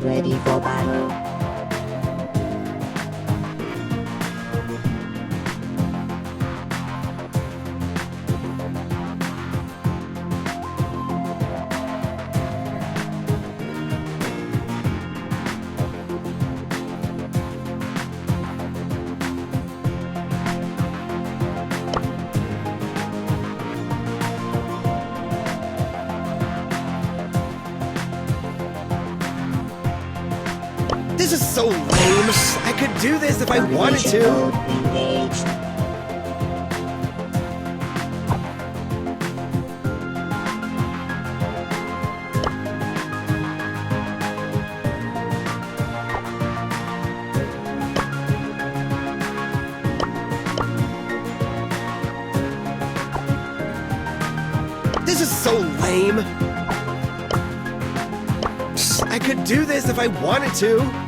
ready for battle. This is so lame. I could do this if I wanted Combination to. mode engaged. This is so lame. I could do this if I wanted to.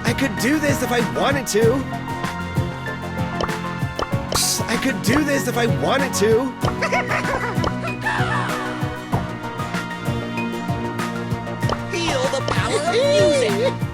I could do this if I wanted to. I could do this if I wanted to. Feel the power of music!